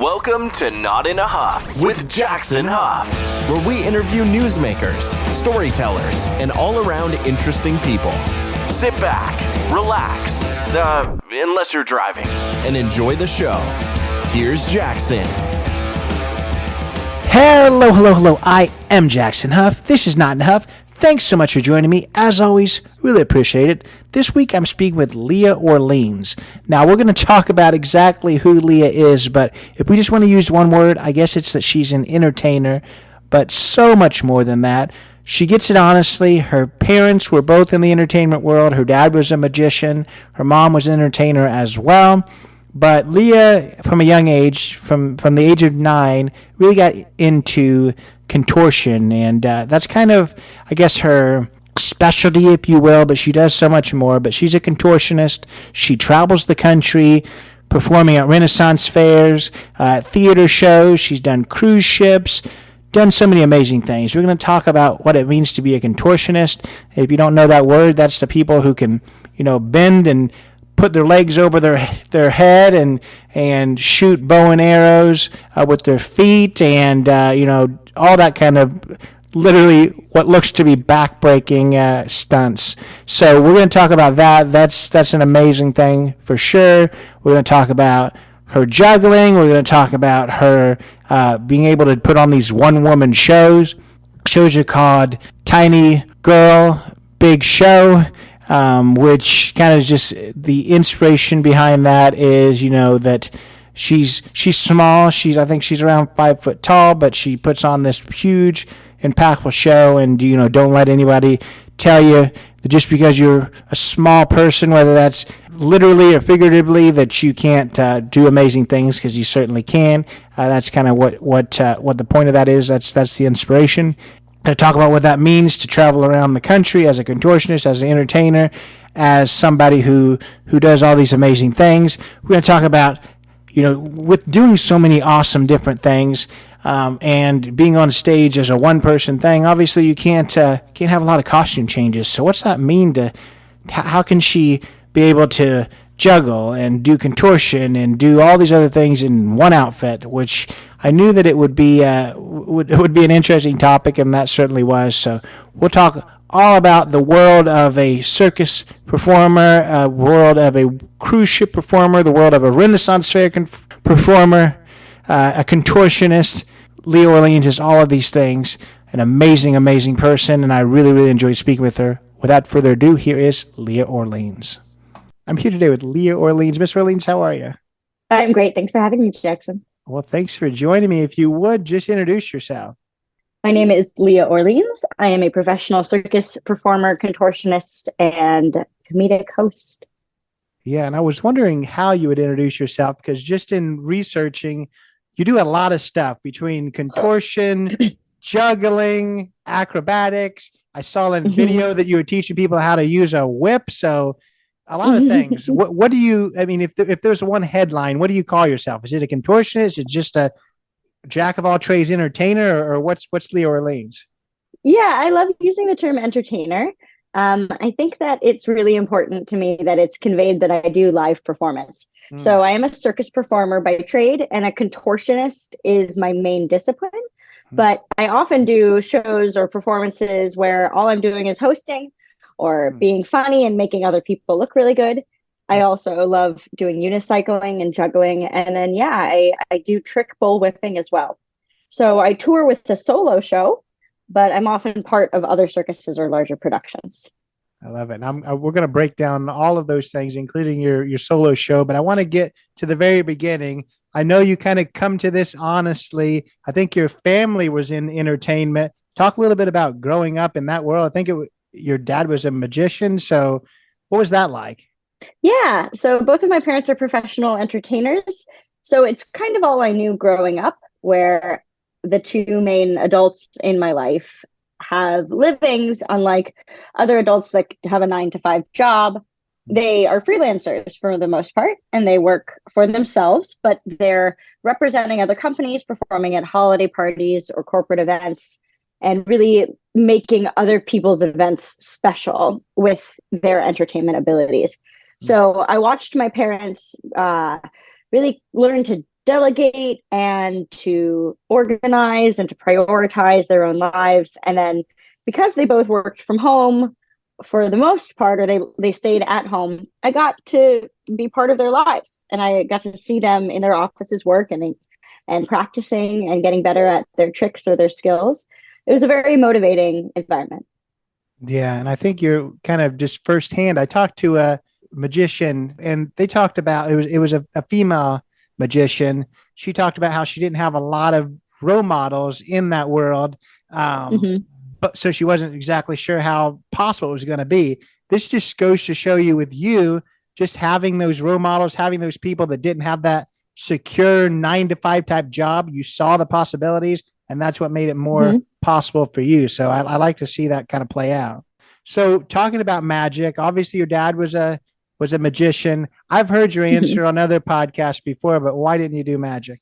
Welcome to Not in a Huff with Jackson Huff, where we interview newsmakers, storytellers, and all-around interesting people. Sit back, relax, unless you're driving, and enjoy the show. Here's Jackson. Hello. I am Jackson Huff. This is Not in a Huff. Thanks so much for joining me. As always, really appreciate it. This week, I'm speaking with Leah Orleans. Now, we're going to talk about exactly who Leah is, but if we just want to use one word, I guess it's that she's an entertainer, but so much more than that. She gets it honestly. Her parents were both in the entertainment world. Her dad was a magician. Her mom was an entertainer as well. But Leah, from a young age, from the age of 9, really got into contortion, and that's kind of, I guess, her specialty, if you will, but she does so much more. But she's a contortionist. She travels the country performing at Renaissance fairs, theater shows. She's done cruise ships, done so many amazing things. We're going to talk about what it means to be a contortionist. If you don't know that word, that's the people who can, bend and put their legs over their head and shoot bow and arrows with their feet, and all that kind of literally what looks to be back-breaking stunts. So we're going to talk about that. That's an amazing thing for sure. We're going to talk about her juggling. We're going to talk about her being able to put on these one-woman shows. Shows are called Tiny Girl, Big Show. Which kind of just the inspiration behind that is, that she's small. I think she's around 5 foot tall, but she puts on this huge, impactful show. And don't let anybody tell you that just because you're a small person, whether that's literally or figuratively, that you can't do amazing things, because you certainly can. That's kind of what the point of that is. That's the inspiration. To talk about what that means to travel around the country as a contortionist, as an entertainer, as somebody who does all these amazing things. We're going to talk about, with doing so many awesome different things, and being on stage as a one-person thing, obviously you can't have a lot of costume changes. So what's that mean how can she be able to juggle and do contortion and do all these other things in one outfit, which I knew that it would be an interesting topic, and that certainly was. So we'll talk all about the world of a circus performer, a world of a cruise ship performer, the world of a Renaissance fair performer, a contortionist. Leah Orleans is all of these things, an amazing, amazing person, and I really, really enjoyed speaking with her. Without further ado, here is Leah Orleans. I'm here today with Leah Orleans. Miss Orleans, how are you? I'm great. Thanks for having me, Jackson. Well, thanks for joining me. If you would, just introduce yourself. My name is Leah Orleans. I am a professional circus performer, contortionist, and comedic host. Yeah, and I was wondering how you would introduce yourself, because just in researching, you do a lot of stuff between contortion, juggling, acrobatics. I saw in video that you were teaching people how to use a whip, so a lot of things. What do you, if there's one headline, what do you call yourself? Is it a contortionist? Is it just a jack of all trades entertainer, or what's Leah Orleans? Yeah, I love using the term entertainer. I think that it's really important to me that it's conveyed that I do live performance. So I am a circus performer by trade, and a contortionist is my main discipline. But I often do shows or performances where all I'm doing is hosting or being funny and making other people look really good. I also love doing unicycling and juggling. And then, I do trick bullwhipping as well. So I tour with a solo show, but I'm often part of other circuses or larger productions. I love it. We're going to break down all of those things, including your solo show. But I want to get to the very beginning. I know you kind of come to this honestly. I think your family was in entertainment. Talk a little bit about growing up in that world. I think your dad was a magician. So what was that like? Yeah. So both of my parents are professional entertainers. So it's kind of all I knew growing up, where the two main adults in my life have livings, unlike other adults that have a 9-to-5 job. They are freelancers for the most part, and they work for themselves, but they're representing other companies, performing at holiday parties or corporate events, and really making other people's events special with their entertainment abilities. So I watched my parents really learn to delegate and to organize and to prioritize their own lives. And then because they both worked from home for the most part, or they stayed at home, I got to be part of their lives, and I got to see them in their offices work and practicing and getting better at their tricks or their skills. It was a very motivating environment. Yeah, and I think you're kind of just firsthand. I talked to a magician, and they talked about it was a female magician. She talked about how she didn't have a lot of role models in that world, but so she wasn't exactly sure how possible it was going to be. This just goes to show you with you, just having those role models, having those people that didn't have that secure 9 to 5 type job. You saw the possibilities, and that's what made it more possible for you. So I like to see that kind of play out. So talking about magic, obviously your dad was a magician. I've heard your answer on other podcasts before, but why didn't you do magic?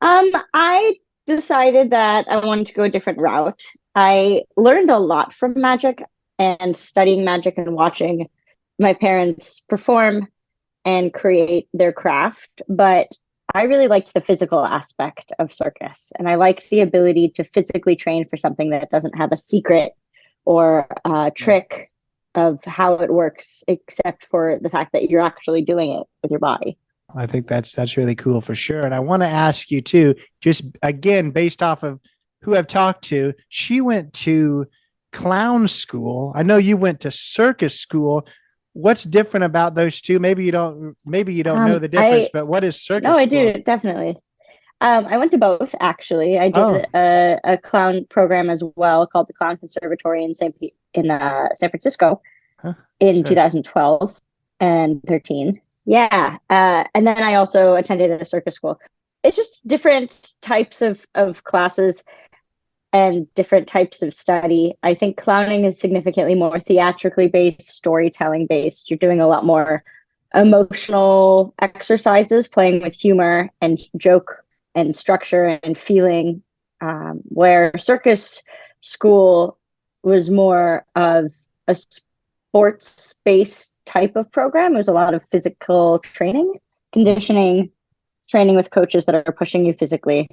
I decided that I wanted to go a different route. I learned a lot from magic and studying magic and watching my parents perform and create their craft, but I really liked the physical aspect of circus, and I like the ability to physically train for something that doesn't have a secret or a trick of how it works, except for the fact that you're actually doing it with your body. I think that's really cool for sure. And I want to ask you too, just again, based off of who I've talked to, she went to clown school. I know you went to circus school. What's different about those two? Maybe you don't know the difference, but what is circus? No, I do, definitely. I went to both, actually. I did a clown program as well called the Clown Conservatory in San Francisco in 2012 and 13. Yeah. And then I also attended a circus school. It's just different types of classes and different types of study. I think clowning is significantly more theatrically based, storytelling based. You're doing a lot more emotional exercises, playing with humor and joke and structure and feeling, where circus school was more of a sports-based type of program. It was a lot of physical training, conditioning, training with coaches that are pushing you physically.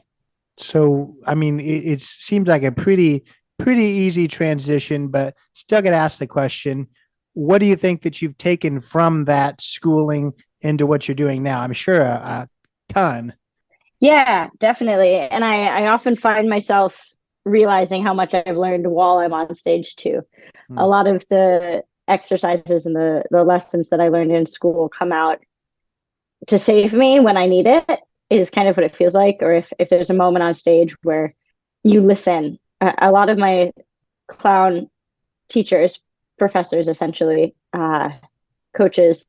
So, I mean, it seems like a pretty easy transition, but still got to ask the question, what do you think that you've taken from that schooling into what you're doing now? I'm sure a ton. Yeah, definitely. And I often find myself realizing how much I've learned while I'm on stage too. A lot of the exercises and the lessons that I learned in school come out to save me when I need it, is kind of what it feels like. Or if there's a moment on stage where you listen. A lot of my clown teachers, professors, essentially, coaches,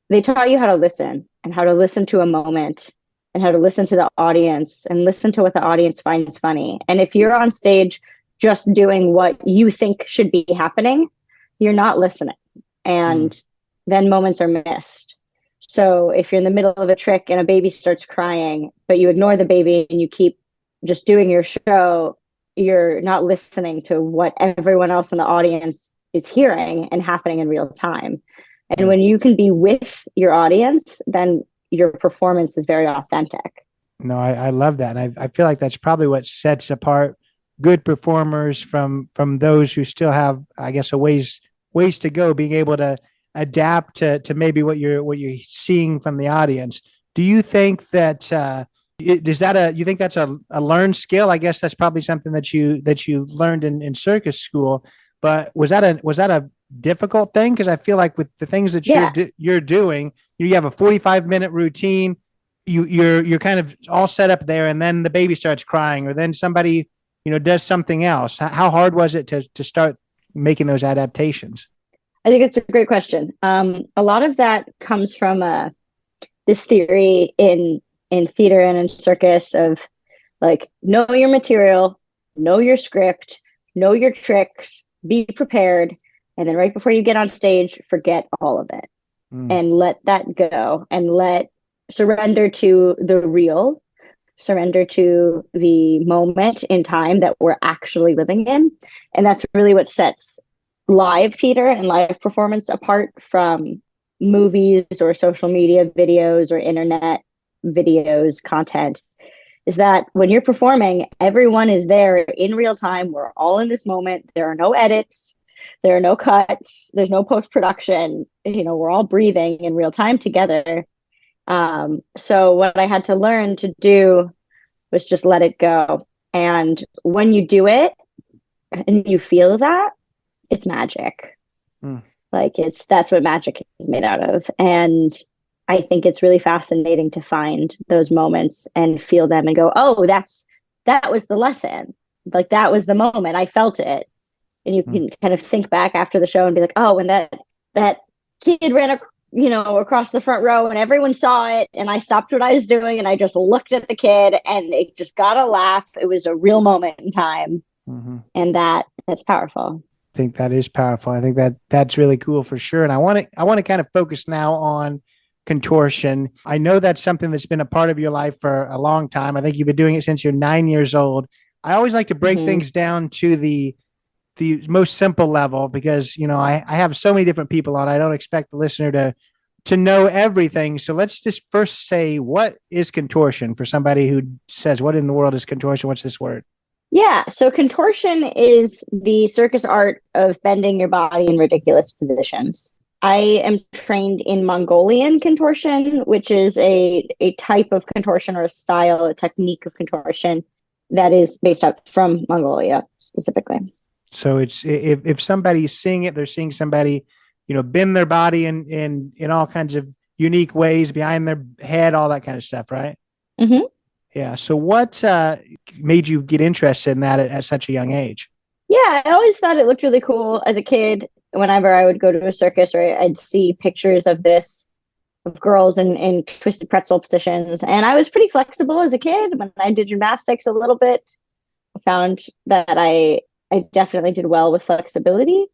they taught you how to listen and how to listen to a moment and how to listen to the audience and listen to what the audience finds funny. And if you're on stage just doing what you think should be happening, you're not listening. And then moments are missed. So if you're in the middle of a trick and a baby starts crying, but you ignore the baby and you keep just doing your show, you're not listening to what everyone else in the audience is hearing and happening in real time. And when you can be with your audience, then your performance is very authentic. No, I love that. And I feel like that's probably what sets apart good performers from those who still have, I guess, a ways to go, being able to adapt to maybe what you're seeing from the audience. Do you think that you think that's a learned skill? I guess that's probably something that you learned in circus school. But was that a difficult thing? Because I feel like with the things that you're doing, you have a 45-minute routine. You're kind of all set up there, and then the baby starts crying, or then somebody does something else. How hard was it to start making those adaptations? I think it's a great question. A lot of that comes from this theory in theater and in circus of like, know your material, know your script, know your tricks, be prepared, and then right before you get on stage, forget all of it and let that go and surrender to the real, surrender to the moment in time that we're actually living in. And that's really what sets live theater and live performance apart from movies or social media videos or internet videos, content, is that when you're performing, everyone is there in real time. We're all in this moment. There are no edits. There are no cuts. There's no post-production. We're all breathing in real time together. So what I had to learn to do was just let it go. And when you do it and you feel that, it's magic. Like that's what magic is made out of. And I think it's really fascinating to find those moments and feel them and go, oh, that was the lesson. Like that was the moment. I felt it. And you can kind of think back after the show and be like, oh, when that kid ran across the front row and everyone saw it, and I stopped what I was doing and I just looked at the kid and it just got a laugh. It was a real moment in time. And that's powerful. I think that is powerful. I think that's really cool for sure. And I want to kind of focus now on contortion. I know that's something that's been a part of your life for a long time. I think you've been doing it since you're 9 years old. I always like to break things down to the most simple level because, I have so many different people on. I don't expect the listener to know everything. So let's just first say, what is contortion for somebody who says, what in the world is contortion? What's this word? Yeah. So contortion is the circus art of bending your body in ridiculous positions. I am trained in Mongolian contortion, which is a type of contortion or a style, a technique of contortion that is based out from Mongolia specifically. So it's if somebody's seeing it, they're seeing somebody, bend their body in all kinds of unique ways behind their head, all that kind of stuff, right? Yeah. So what made you get interested in that at such a young age? Yeah, I always thought it looked really cool as a kid. Whenever I would go to a circus, or I'd see pictures of girls in twisted pretzel positions. And I was pretty flexible as a kid. When I did gymnastics a little bit, I found that I definitely did well with flexibility.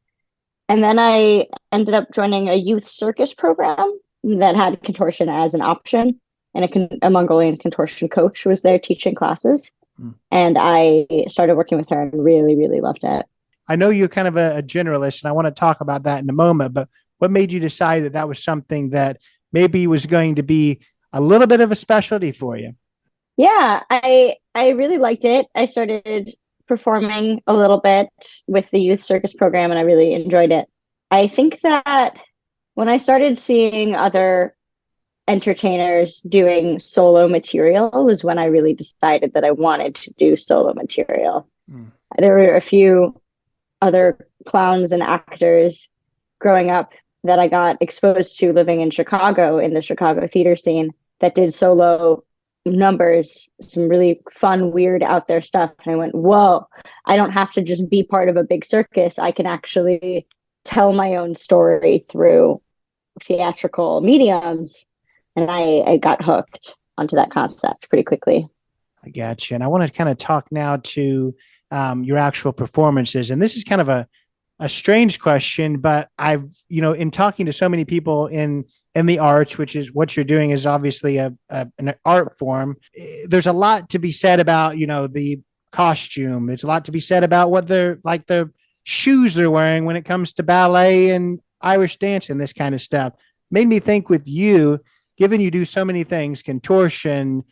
And then I ended up joining a youth circus program that had contortion as an option. And a Mongolian contortion coach was there teaching classes. And I started working with her and really, really loved it. I know you're kind of a generalist, and I want to talk about that in a moment, but what made you decide that was something that maybe was going to be a little bit of a specialty for you? Yeah, I really liked it. I started performing a little bit with the youth circus program, and I really enjoyed it. I think that when I started seeing other entertainers doing solo material was when I really decided that I wanted to do solo material. There were a few other clowns and actors growing up that I got exposed to living in Chicago, in the Chicago theater scene, that did solo numbers, some really fun, weird, out there stuff. And I went, whoa, I don't have to just be part of a big circus. I can actually tell my own story through theatrical mediums. And I got hooked onto that concept pretty quickly. I got you. And I want to kind of talk now to your actual performances. And this is kind of a strange question, but I've, in talking to so many people in the arts, which is what you're doing is obviously an art form. There's a lot to be said about, the costume. There's a lot to be said about what the shoes they're wearing when it comes to ballet and Irish dance and this kind of stuff. Made me think with you, given you do so many things, contortion,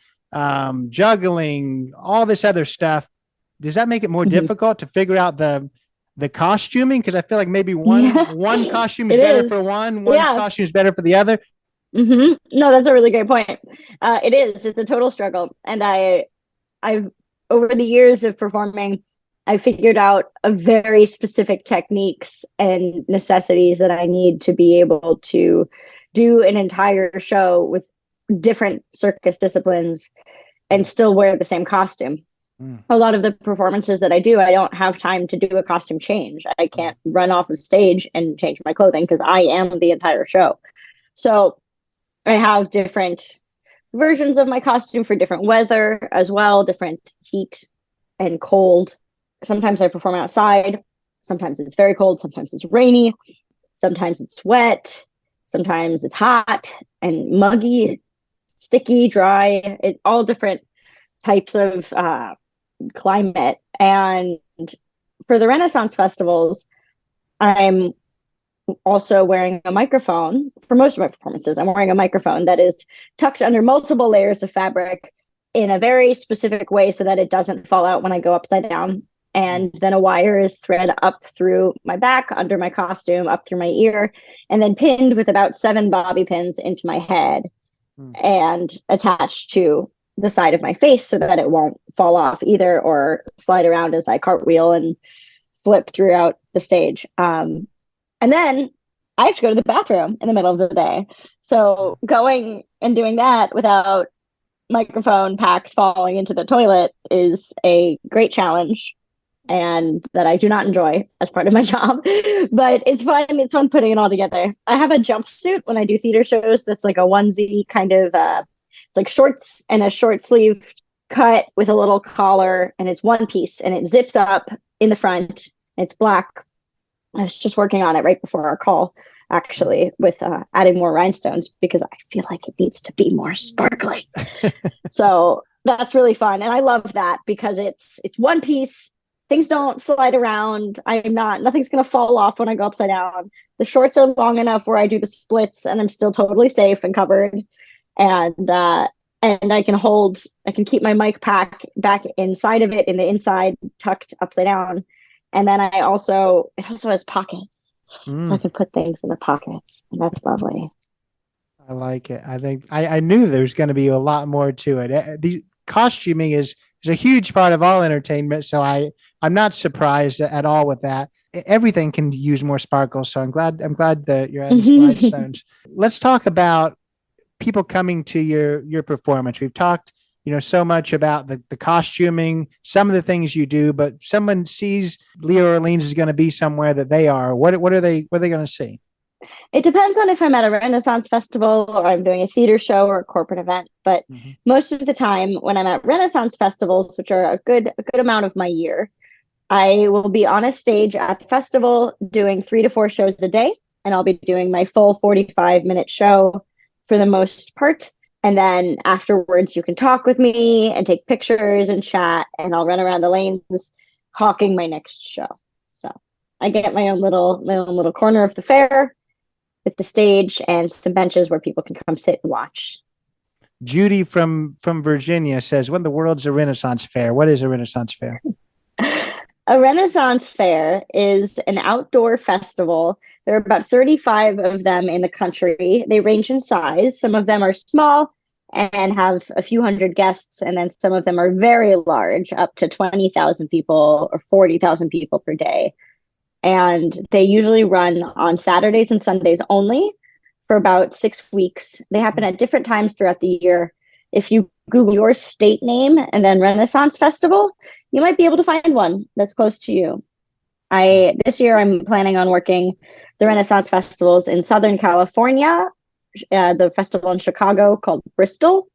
juggling, all this other stuff, does that make it more difficult to figure out the costuming? Because I feel like maybe one costume is better for one costume is better for the other. No, that's a really great point. It is. It's a total struggle. And I've over the years of performing, I figured out a very specific techniques and necessities that I need to be able to do an entire show with different circus disciplines and still wear the same costume. A lot of the performances that I do, I don't have time to do a costume change. I can't run off of stage and change my clothing because I am the entire show. So I have different versions of my costume for different weather as well, different heat and cold. Sometimes I perform outside. Sometimes it's very cold. Sometimes it's rainy. Sometimes it's wet. Sometimes it's hot and muggy, sticky, dry, all different types of climate. And for the Renaissance festivals, I'm also wearing a microphone for most of my performances. I'm wearing a microphone that is tucked under multiple layers of fabric in a very specific way so that it doesn't fall out when I go upside down. And then a wire is thread up through my back, under my costume, up through my ear, and then pinned with about 7 bobby pins into my head and attached to the side of my face so that it won't fall off either or slide around as I cartwheel and flip throughout the stage. And then I have to go to the bathroom in the middle of the day. So going and doing that without microphone packs falling into the toilet is a great challenge, and that I do not enjoy as part of my job, but it's fun. It's fun putting it all together. I have a jumpsuit when I do theater shows. That's like a onesie kind of, it's like shorts and a short sleeve cut with a little collar, and it's one piece and it zips up in the front. It's black. I was just working on it right before our call, actually, with adding more rhinestones because I feel like it needs to be more sparkly. So that's really fun. And I love that because it's one piece. Things don't slide around. Nothing's going to fall off when I go upside down. The shorts are long enough where I do the splits and I'm still totally safe and covered. And I can keep my mic pack back inside of it, in the inside, tucked upside down. And then it also has pockets. So I can put things in the pockets, and that's lovely. I like it. I think I knew there's going to be a lot more to it. The costuming is a huge part of all entertainment. So I'm not surprised at all with that. Everything can use more sparkle. So I'm glad that you're adding some rhinestones. Let's talk about people coming to your performance. We've talked, so much about the costuming, some of the things you do, but someone sees Leah Orleans is going to be somewhere that they are. What are they going to see? It depends on if I'm at a Renaissance festival or I'm doing a theater show or a corporate event. But most of the time when I'm at Renaissance festivals, which are a good amount of my year, I will be on a stage at the festival doing 3 to 4 shows a day. And I'll be doing my full 45-minute show for the most part. And then afterwards, you can talk with me and take pictures and chat. And I'll run around the lanes hawking my next show. So I get my own little corner of the fair with the stage and some benches where people can come sit and watch. Judy from Virginia says, "What in the world's a Renaissance fair? What is a Renaissance fair?" A Renaissance fair is an outdoor festival. There are about 35 of them in the country. They range in size. Some of them are small and have a few hundred guests, and then some of them are very large, up to 20,000 people or 40,000 people per day. And they usually run on Saturdays and Sundays only for about 6 weeks. They happen at different times throughout the year. If you Google your state name and then Renaissance Festival, you might be able to find one that's close to you. This year I'm planning on working the Renaissance festivals in Southern California, the festival in Chicago called Bristol,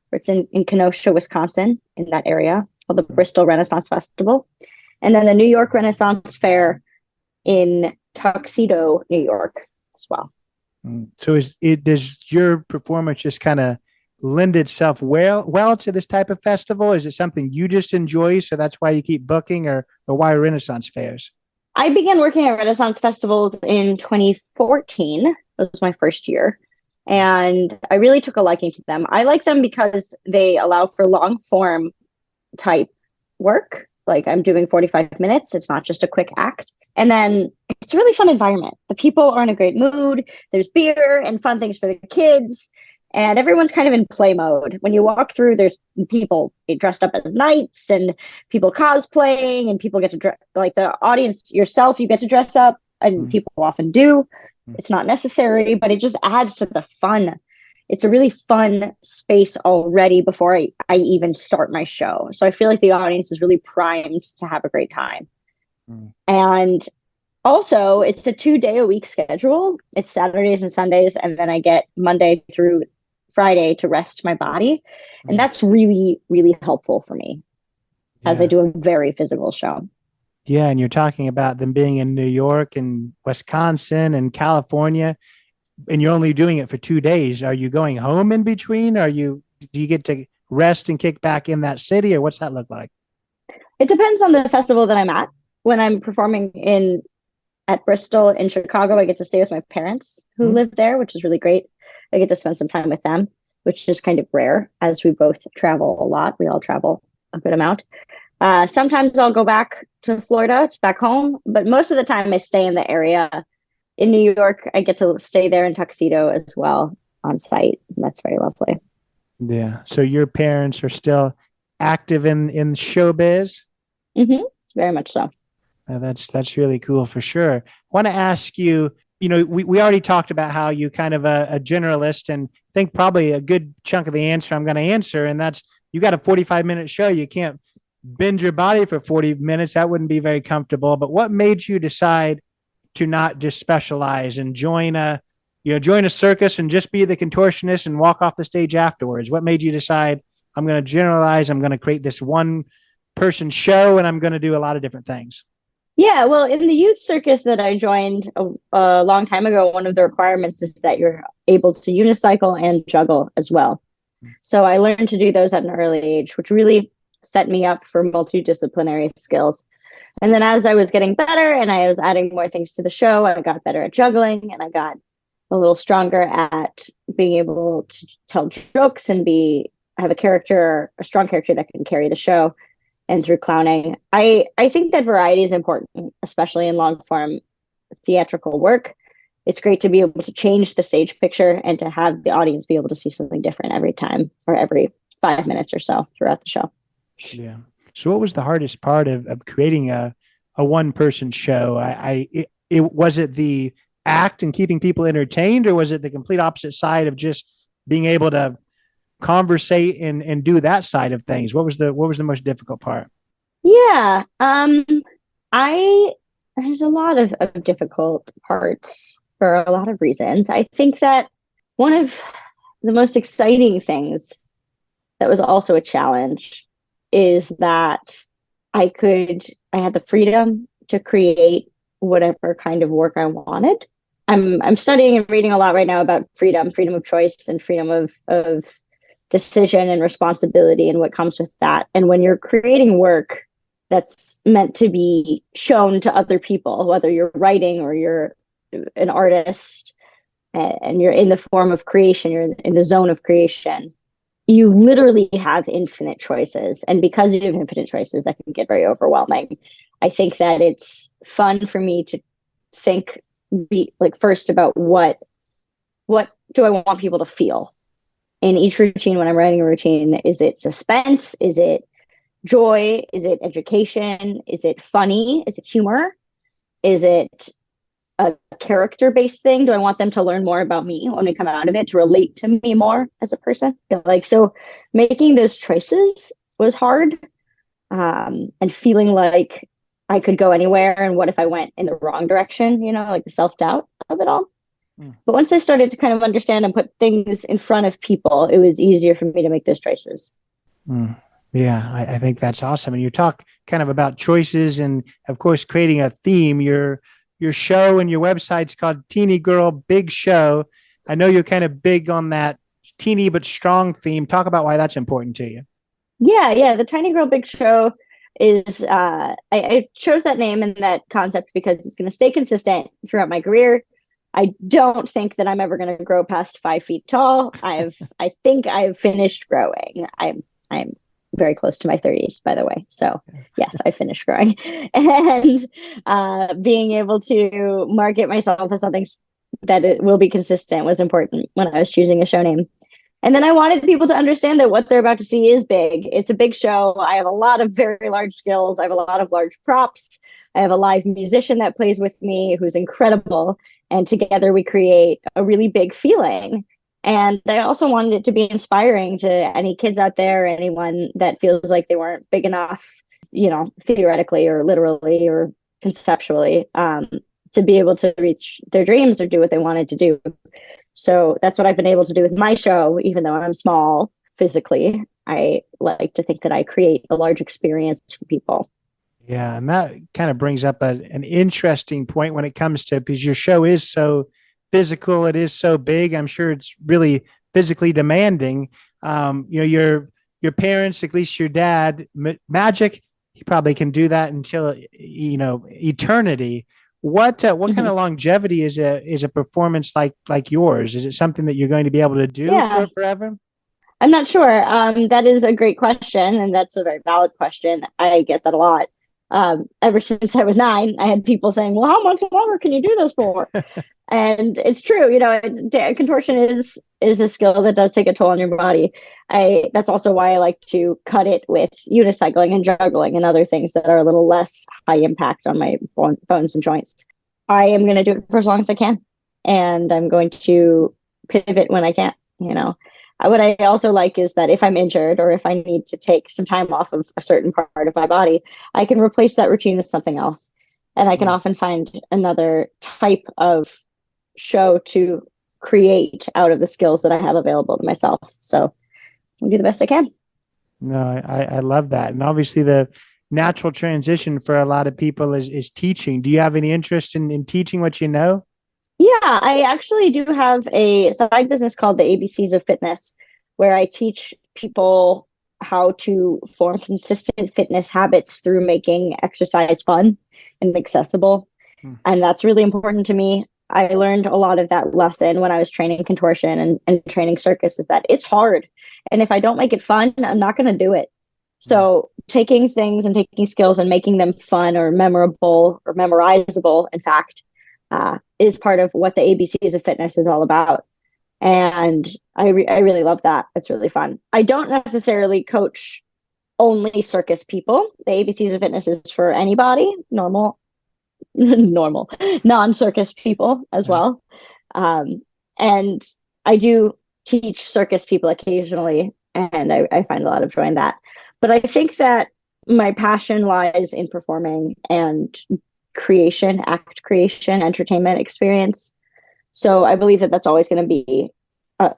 where it's in Kenosha, Wisconsin, in that area. It's called the Bristol Renaissance Festival. And then the New York Renaissance Fair in Tuxedo, New York as well. So does your performance just kind of lend itself well to this type of festival? Is it something you just enjoy, so that's why you keep booking, or why Renaissance fairs? I began working at Renaissance festivals in 2014. That was my first year. And I really took a liking to them. I like them because they allow for long form type work. Like I'm doing 45 minutes. It's not just a quick act. And then it's a really fun environment. The people are in a great mood. There's beer and fun things for the kids. And everyone's kind of in play mode. When you walk through, there's people dressed up as knights and people cosplaying, and people get to dress, like the audience yourself, you get to dress up, and people often do. It's not necessary, but it just adds to the fun. It's a really fun space already before I even start my show. So I feel like the audience is really primed to have a great time. And also, it's a 2-day-a-week schedule. It's Saturdays and Sundays, and then I get Monday through Friday to rest my body. And that's really, really helpful for me as I do a very physical show. Yeah. And you're talking about them being in New York and Wisconsin and California, and you're only doing it for 2 days. Are you going home in between? Do you get to rest and kick back in that city, or what's that look like? It depends on the festival that I'm at. When I'm performing in at Bristol in Chicago, I get to stay with my parents who live there, which is really great. I get to spend some time with them, which is kind of rare as we both travel a lot. We all travel a good amount. Sometimes I'll go back to Florida, back home, but most of the time I stay in the area. In New York, I get to stay there in tuxedo as well on site. And that's very lovely. Yeah. So your parents are still active in showbiz? Very much so. That's really cool for sure. I want to ask you, we already talked about how you kind of a generalist, and I think probably a good chunk of the answer I'm going to answer, and that's you got a 45-minute show. You can't bend your body for 40 minutes. That wouldn't be very comfortable. But what made you decide to not just specialize and join a circus and just be the contortionist and walk off the stage afterwards? What made you decide I'm going to generalize, I'm going to create this one person show, and I'm going to do a lot of different things? Yeah, well, in the youth circus that I joined a long time ago, one of the requirements is that you're able to unicycle and juggle as well. So I learned to do those at an early age, which really set me up for multidisciplinary skills. And then as I was getting better and I was adding more things to the show, I got better at juggling, and I got a little stronger at being able to tell jokes and have a strong character that can carry the show. And through clowning, I think that variety is important, especially in long form theatrical work. It's great to be able to change the stage picture and to have the audience be able to see something different every time or every 5 minutes or so throughout the show. Yeah. So what was the hardest part of creating a one-person show? Was it the act and keeping people entertained, or was it the complete opposite side of just being able to conversate and do that side of things? What was the most difficult part? Yeah. There's a lot of difficult parts for a lot of reasons. I think that one of the most exciting things that was also a challenge is that I had the freedom to create whatever kind of work I wanted. I'm studying and reading a lot right now about freedom of choice and freedom of decision and responsibility and what comes with that. And when you're creating work that's meant to be shown to other people, whether you're writing or you're an artist and you're in the form of creation, you're in the zone of creation, you literally have infinite choices. And because you have infinite choices, that can get very overwhelming. I think that it's fun for me to first about what do I want people to feel in each routine. When I'm writing a routine, is it suspense? Is it joy? Is it education? Is it funny? Is it humor? Is it a character-based thing? Do I want them to learn more about me when we come out of it, to relate to me more as a person? So making those choices was hard, and feeling like I could go anywhere. And what if I went in the wrong direction? Like the self-doubt of it all. But once I started to kind of understand and put things in front of people, it was easier for me to make those choices. Yeah, I think that's awesome. And you talk kind of about choices and, of course, creating a theme. Your show and your website's called Teeny Girl Big Show. I know you're kind of big on that teeny but strong theme. Talk about why that's important to you. Yeah. The Tiny Girl Big Show is, I chose that name and that concept because it's going to stay consistent throughout my career. I don't think that I'm ever going to grow past 5 feet tall. I think I've finished growing. I'm very close to my 30s, by the way. So yes, I finished growing, and being able to market myself as something that it will be consistent was important when I was choosing a show name. And then I wanted people to understand that what they're about to see is big. It's a big show. I have a lot of very large skills. I have a lot of large props. I have a live musician that plays with me who's incredible. And together we create a really big feeling. And I also wanted it to be inspiring to any kids out there, anyone that feels like they weren't big enough, theoretically or literally or conceptually, to be able to reach their dreams or do what they wanted to do. So that's what I've been able to do with my show, even though I'm small physically. I like to think that I create a large experience for people. Yeah, and that kind of brings up an interesting point when it comes to, because your show is so physical, it is so big. I'm sure it's really physically demanding. Your parents, at least your dad, Magic, he probably can do that until eternity. What kind Mhm. of longevity is a performance like yours? Is it something that you're going to be able to do Yeah. for forever? I'm not sure. That is a great question, and that's a very valid question. I get that a lot. Ever since I was 9, I had people saying, "Well, how much longer can you do this for?" And it's true. Contortion is a skill that does take a toll on your body. I That's also why I like to cut it with unicycling and juggling and other things that are a little less high impact on my bones and joints. I am going to do it for as long as I can, and I'm going to pivot when I can't. What I also like is that if I'm injured or if I need to take some time off of a certain part of my body, I can replace that routine with something else. And I can Mm. often find another type of show to create out of the skills that I have available to myself. So I'll do the best I can. No, I love that. And obviously the natural transition for a lot of people is teaching. Do you have any interest in teaching what you know? Yeah, I actually do have a side business called the ABCs of Fitness, where I teach people how to form consistent fitness habits through making exercise fun and accessible. Hmm. And that's really important to me. I learned a lot of that lesson when I was training contortion and training circus, is that it's hard. And if I don't make it fun, I'm not going to do it. Hmm. So taking things and taking skills and making them fun or memorable or memorizable, in fact, is part of what the ABCs of Fitness is all about. And I really love that. It's really fun. I don't necessarily coach only circus people. The ABCs of Fitness is for anybody, normal, normal, non-circus people as Right. well. And I do teach circus people occasionally, and I find a lot of joy in that. But I think that my passion lies in performing and creation, act creation, entertainment experience. So I believe that that's always going to be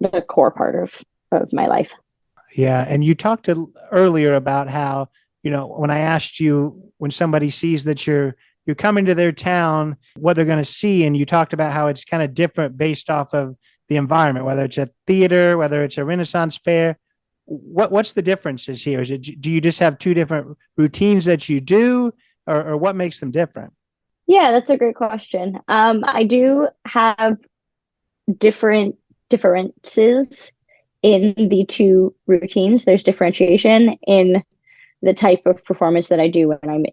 the core part of my life. Yeah. And you talked earlier about how, when I asked you when somebody sees that you're coming to their town, what they're going to see, and you talked about how it's kind of different based off of the environment, whether it's a theater, whether it's a Renaissance fair. What's the differences here? Do you just have two different routines that you do, or what makes them different? Yeah, that's a great question. I do have different differences in the two routines. There's differentiation in the type of performance that I do when I'm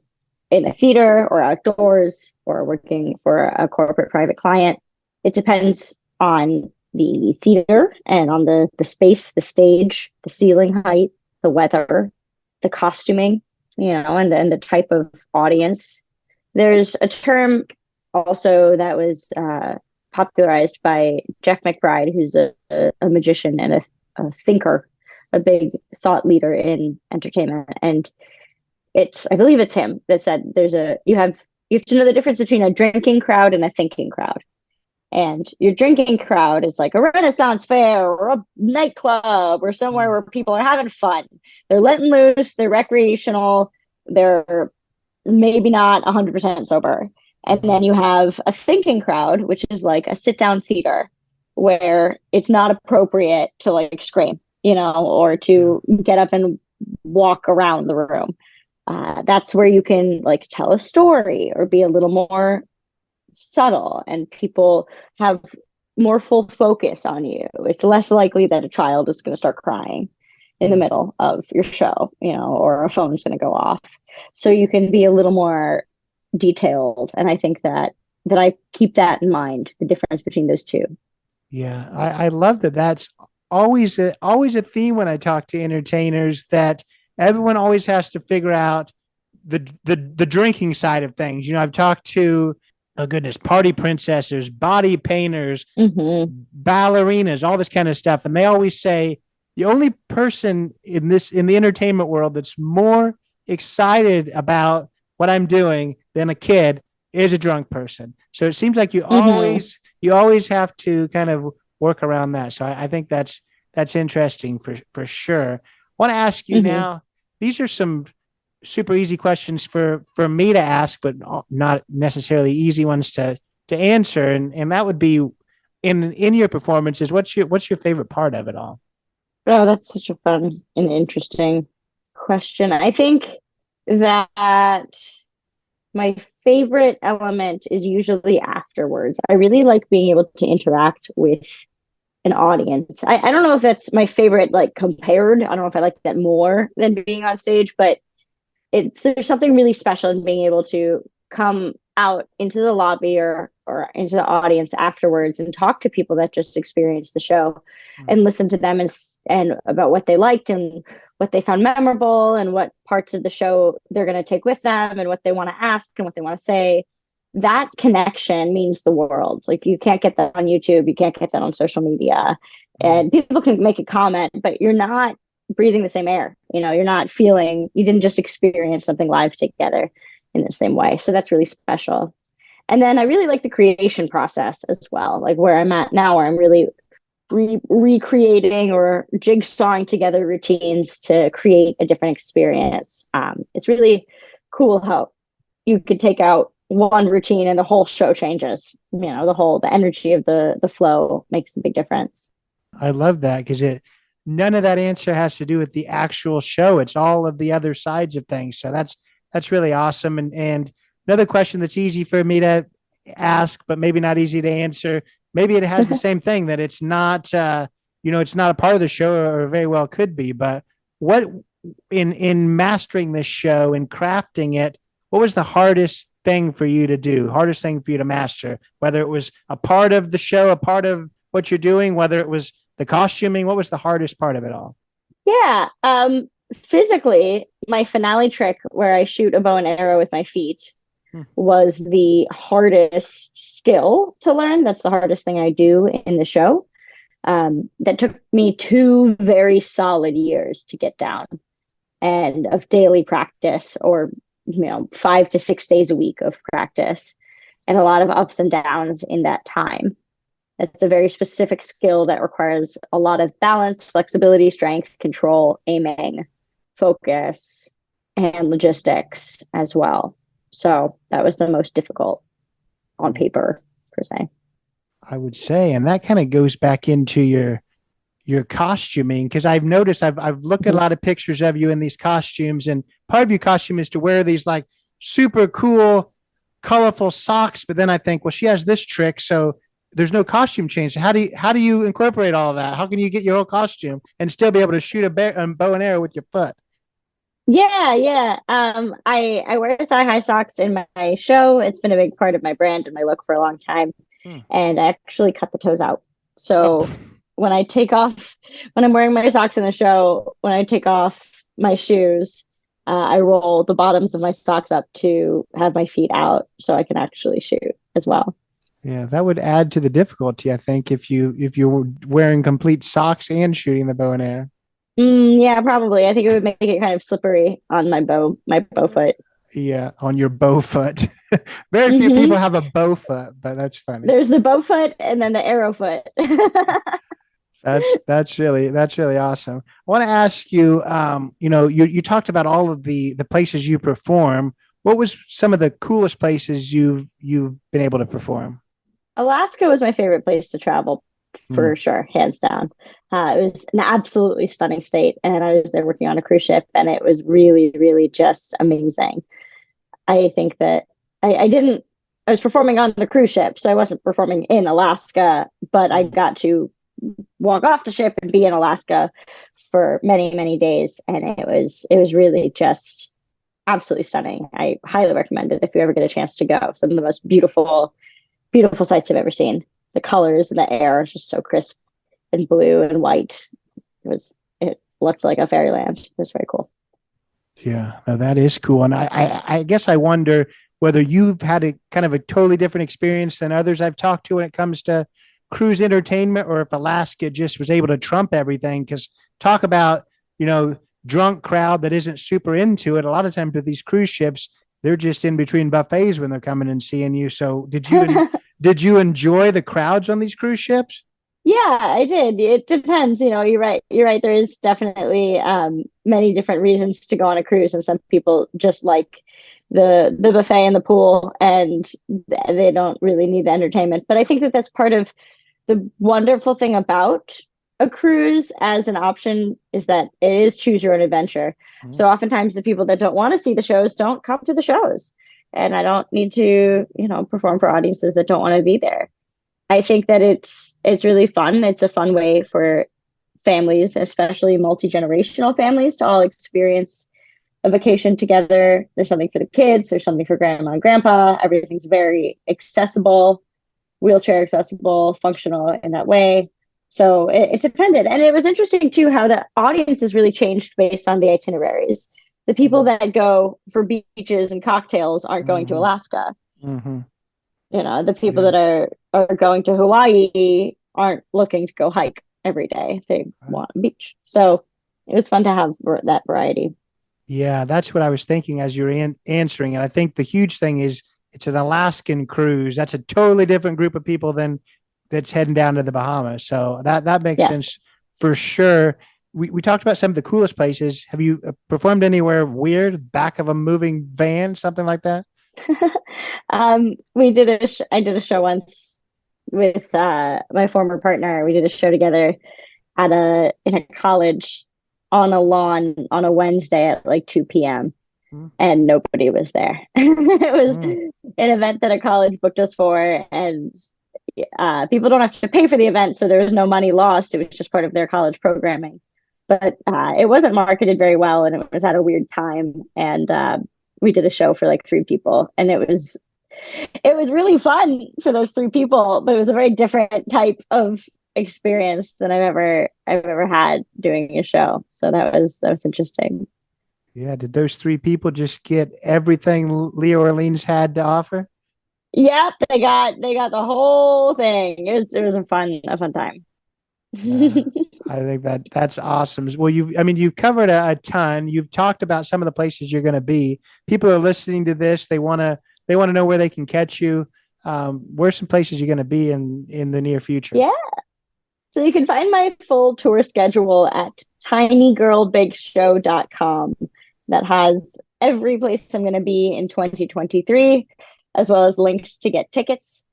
in a theater or outdoors or working for a corporate private client. It depends on the theater and on the space, the stage, the ceiling height, the weather, the costuming, and the type of audience. There's a term also that was popularized by Jeff McBride, who's a magician and a thinker, a big thought leader in entertainment. And I believe it's him that said you have to know the difference between a drinking crowd and a thinking crowd. And your drinking crowd is like a Renaissance fair or a nightclub or somewhere Mm. where people are having fun. They're letting loose, they're recreational, they're maybe not 100% sober. And Mhm. then you have a thinking crowd, which is like a sit down theater where it's not appropriate to like scream, or Yeah. to get up and walk around the room. That's where you can like tell a story or be a little more subtle, and people have more full focus on you. It's less likely that a child is going to start crying in the Mm. middle of your show, or a phone's going to go off. So you can be a little more detailed. And I think that I keep that in mind, the difference between those two. Yeah, I love that. That's always a theme when I talk to entertainers, that everyone always has to figure out the drinking side of things. I've talked to, oh goodness, party princesses, body painters, Mm-hmm. ballerinas, all this kind of stuff, and they always say the only person in the entertainment world that's more excited about what I'm doing than a kid is a drunk person. So it seems like you Mm-hmm. always have to kind of work around that. So I think that's interesting for sure. I want to ask you Mm-hmm. now. These are some super easy questions for me to ask, but not necessarily easy ones to answer. And that would be, in your performances, what's your favorite part of it all? Oh, that's such a fun and interesting question. I think that My favorite element is usually afterwards. I really like being able to interact with an audience. I don't know if that's my favorite, like compared. I don't know if I like that more than being on stage, but there's something really special in being able to come out into the lobby or into the audience afterwards and talk to people that just experienced the show and listen to them and about what they liked and what they found memorable and what parts of the show they're going to take with them and what they want to ask and what they want to say. That connection means the world. Like, you can't get that on YouTube, you can't get that on social media, and people can make a comment, but you're not breathing the same air. You're not feeling, you didn't just experience something live together in the same way. So that's really special. And then I really like the creation process as well, like where I'm at now, where I'm really recreating or jigsawing together routines to create a different experience. It's really cool how you could take out one routine and the whole show changes. The energy of the flow makes a big difference. I love that because none of that answer has to do with the actual show. It's all of the other sides of things. So that's really awesome. And another question that's easy for me to ask, but maybe not easy to answer. Maybe it has the same thing, that it's not, it's not a part of the show, or very well could be. But what in mastering this show and crafting it, what was the hardest thing for you to do? Hardest thing for you to master? Whether it was a part of the show, a part of what you're doing, whether it was the costuming, what was the hardest part of it all? Yeah. Physically, my finale trick where I shoot a bow and arrow with my feet was the hardest skill to learn. That's the hardest thing I do in the show. That took me 2 very solid years to get down, and of daily practice, or 5 to 6 days a week of practice, and a lot of ups and downs in that time. It's a very specific skill that requires a lot of balance, flexibility, strength, control, aiming, focus, and logistics as well. So that was the most difficult on paper, per se. I would say, and that kind of goes back into your costuming, because I've noticed, I've looked at a lot of pictures of you in these costumes, and part of your costume is to wear these like super cool, colorful socks. But then I think, well, she has this trick, so there's no costume change. How do you incorporate all of that? How can you get your whole costume and still be able to shoot a bow and arrow with your foot? Yeah. I wear thigh-high socks in my show. It's been a big part of my brand and my look for a long time. And I actually cut the toes out. So when I'm wearing my socks in the show, when I take off my shoes, I roll the bottoms of my socks up to have my feet out so I can actually shoot as well. Yeah, that would add to the difficulty, I think, if you were wearing complete socks and shooting the bow and arrow. Yeah, probably. I think it would make it kind of slippery on my bow foot. Yeah, on your bow foot. Very few people have a bow foot, but that's funny. There's the bow foot and then the arrow foot. That's really awesome. I want to ask you, you talked about all of the places you perform. What was some of the coolest places you've been able to perform? Alaska was my favorite place to travel, for sure, hands down. It was an absolutely stunning state, and I was there working on a cruise ship, and it was really, really just amazing. I think that I was performing on the cruise ship, so I wasn't performing in Alaska, but I got to walk off the ship and be in Alaska for many, many days, and it was really just absolutely stunning. I highly recommend it if you ever get a chance to go. Some of the most beautiful sights I've ever seen. The colors and the air are just so crisp and blue and white. It looked like a fairyland. It was very cool. Yeah, no, that is cool. And I guess I wonder whether you've had a kind of a totally different experience than others I've talked to when it comes to cruise entertainment, or if Alaska just was able to trump everything. Because talk about, drunk crowd that isn't super into it. A lot of times with these cruise ships, they're just in between buffets when they're coming and seeing you. So did you enjoy the crowds on these cruise ships? Yeah, I did. It depends. You're right. There is definitely many different reasons to go on a cruise, and some people just like the buffet and the pool, and they don't really need the entertainment. But I think that that's part of the wonderful thing about a cruise as an option, is that it is choose your own adventure. So oftentimes the people that don't want to see the shows don't come to the shows. and I don't need to, perform for audiences that don't want to be there. I think that it's really fun. It's a fun way for families, especially multi-generational families, to all experience a vacation together. There's something for the kids, there's something for grandma and grandpa. Everything's very accessible, wheelchair accessible, functional in that way. So it depended. And it was interesting too how the audience has really changed based on the itineraries. The people that go for beaches and cocktails aren't going to Alaska. The people that are going to Hawaii aren't looking to go hike every day. They want a beach. So it was fun to have that variety. Yeah, that's what I was thinking as you were answering. And I think the huge thing is it's an Alaskan cruise. That's a totally different group of people than that's heading down to the Bahamas. So that makes sense for sure. We talked about some of the coolest places. Have you performed anywhere weird, back of a moving van, something like that? I did a show once with my former partner. We did a show together in a college on a lawn on a Wednesday at like 2 p.m. and nobody was there. It was an event that a college booked us for, and people don't have to pay for the event, so there was no money lost. It was just part of their college programming. But it wasn't marketed very well, and it was at a weird time. And we did a show for like 3 people, and it was really fun for those 3 people, but it was a very different type of experience than I've ever had doing a show. So that was interesting. Yeah. Did those 3 people just get everything Leah Orleans had to offer? Yep, they got the whole thing. It was a fun time. I think that's awesome. Well, you've covered a ton. You've talked about some of the places you're going to be. People are listening to this. They want to know where they can catch you. Where's some places you're going to be in the near future? Yeah. So you can find my full tour schedule at tinygirlbigshow.com. That has every place I'm going to be in 2023, as well as links to get tickets.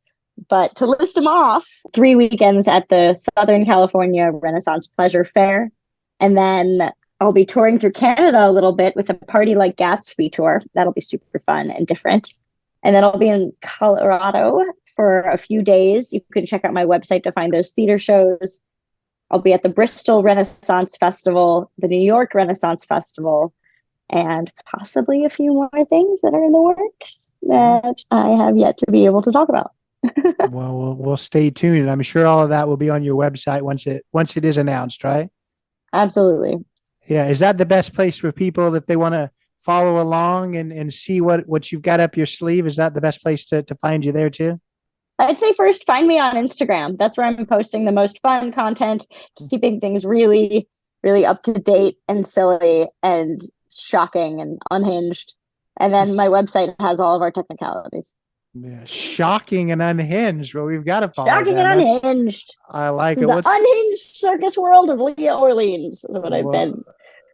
But to list them off, 3 weekends at the Southern California Renaissance Pleasure Fair. And then I'll be touring through Canada a little bit with a Party Like Gatsby tour. That'll be super fun and different. And then I'll be in Colorado for a few days. You can check out my website to find those theater shows. I'll be at the Bristol Renaissance Festival, the New York Renaissance Festival, and possibly a few more things that are in the works that I have yet to be able to talk about. Well, we'll stay tuned. And I'm sure all of that will be on your website once it is announced, right? Absolutely. Yeah. Is that the best place for people that they want to follow along and see what you've got up your sleeve? Is that the best place to find you there too? I'd say first find me on Instagram. That's where I'm posting the most fun content, keeping things really, really up to date and silly and shocking and unhinged. And then my website has all of our technicalities. Yeah, shocking and unhinged. Well, we've got to follow. Shocking that. and unhinged. I like it. The unhinged circus world of Leah Orleans is what I've been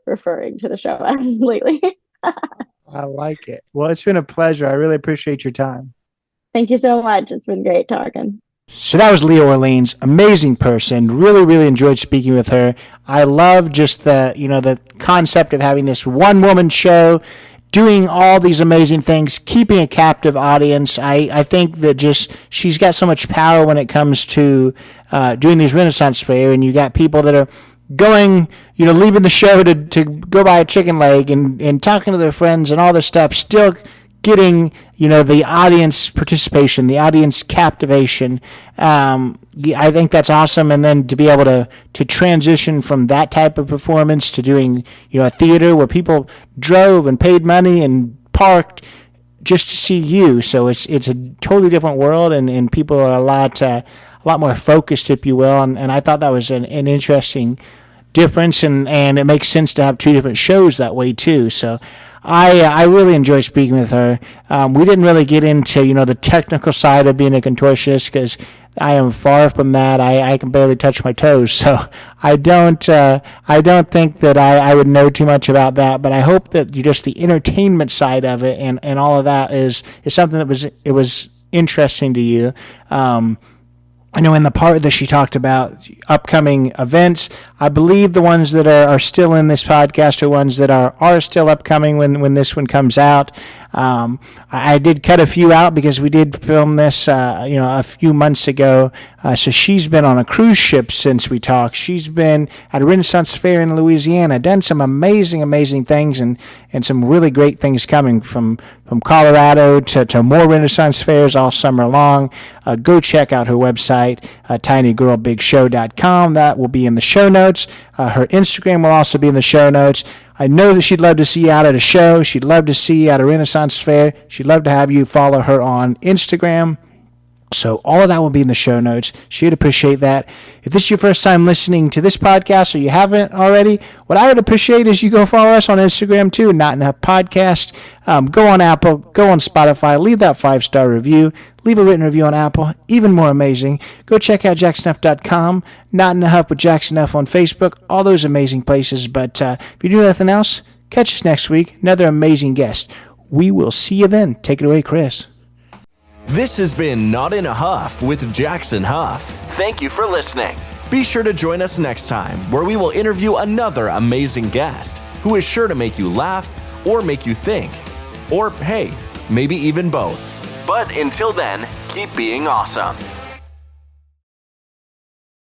referring to the show as lately. I like it. Well, it's been a pleasure. I really appreciate your time. Thank you so much. It's been great talking. So that was Leah Orleans, amazing person. Really, really enjoyed speaking with her. I love just the concept of having this one-woman show, doing all these amazing things, keeping a captive audience. I think that just she's got so much power when it comes to doing these Renaissance fair, and you got people that are going, leaving the show to go buy a chicken leg and talking to their friends and all this stuff, still getting, the audience participation, the audience captivation. I think that's awesome. And then to be able to transition from that type of performance to doing, a theater where people drove and paid money and parked just to see you. So it's a totally different world, and people are a lot more focused, if you will. And I thought that was an interesting difference, and it makes sense to have 2 different shows that way too. So I really enjoyed speaking with her. We didn't really get into, the technical side of being a contortionist, because I am far from that. I can barely touch my toes. So I don't think that I would know too much about that, but I hope that just the entertainment side of it and all of that is something that was interesting to you. I know in the part that she talked about upcoming events, I believe the ones that are still in this podcast are ones that are still upcoming when this one comes out. I did cut a few out because we did film this, a few months ago. So she's been on a cruise ship since we talked. She's been at a Renaissance fair in Louisiana, done some amazing things, and some really great things coming from Colorado to more Renaissance fairs all summer long. Go check out her website, tinygirlbigshow.com. That will be in the show notes. Her Instagram will also be in the show notes. I know that she'd love to see you out at a show. She'd love to see you at a Renaissance fair. She'd love to have you follow her on Instagram. So all of that will be in the show notes. She'd appreciate that. If this is your first time listening to this podcast or you haven't already, what I would appreciate is you go follow us on Instagram too, Not Enough Podcast. Go on Apple, go on Spotify, leave that 5-star review, leave a written review on Apple. Even more amazing, go check out jacksonuff.com, Not Enough with Jackson F on Facebook, all those amazing places. But if you do nothing else, catch us next week, another amazing guest. We will see you then. Take it away, Chris. This has been Not in a Huff with Jackson Huff. Thank you for listening. Be sure to join us next time where we will interview another amazing guest who is sure to make you laugh or make you think. Or, hey, maybe even both. But until then, keep being awesome.